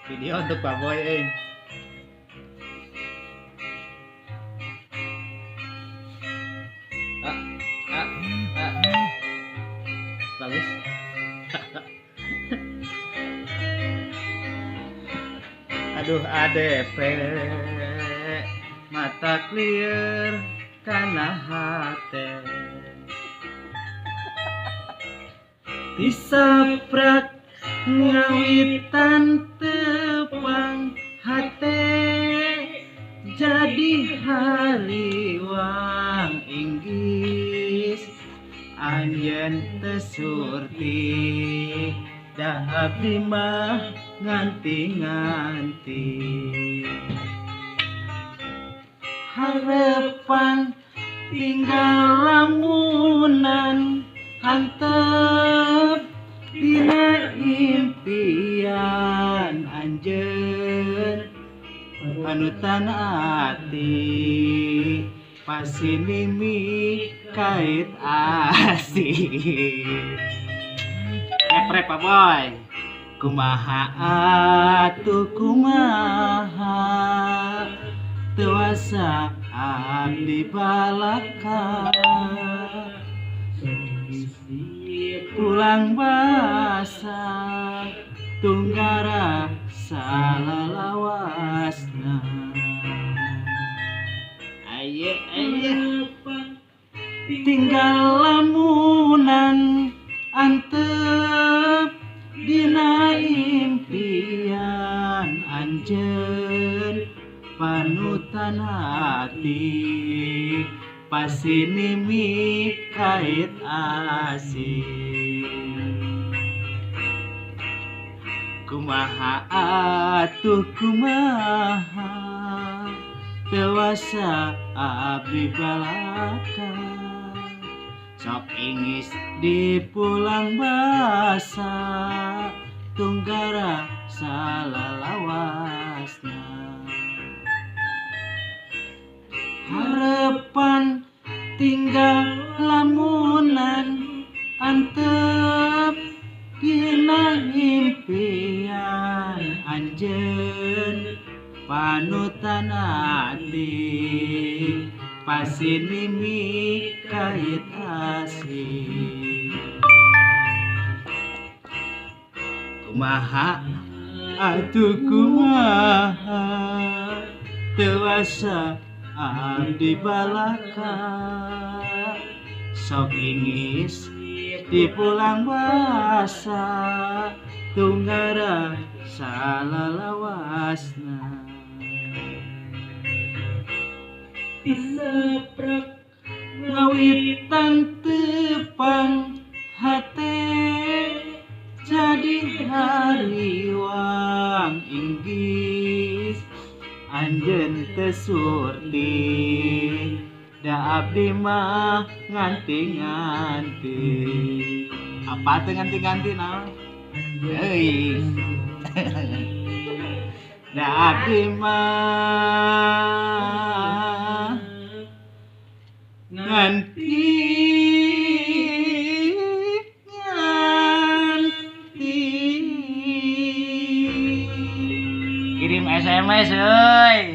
Video untuk Pak Boy, Ah, ah, ah. Bagus. Aduh ADP mata clear karena hati disaprak ngawitan tepang hati jadi hariwang Inggris anjen tesurti dah abdi mah nganti-nganti harapan tinggal lamunan hantep dina impian anjeun panutan ati pasinimi kait asih rep Pak Boy kumaha atuh kumaha teuasa abdi balaka pulang basa tunggara salalawasna aye tinggal lamunan antep dina impian anjeun panutan hati pasinimi kait asih kumaha atuh kumaha teuasa abdi balaka sok ingis di pulang basa tunggara salalawasna harapan tinggal lamunan antep dina impian anjeun panutan ati pasinimi kait asih kumaha atuh kumaha teuasa abdi balaka sok ingis di pulang basa tunggara salalawasna disaprak ngawitan tepang hate jadi hariwang Inggris anjeun tesurti da abdi mah nganti-nganti apa teh nganti-nganti naon euy da abdi mah nganti-nganti kirim SMS euy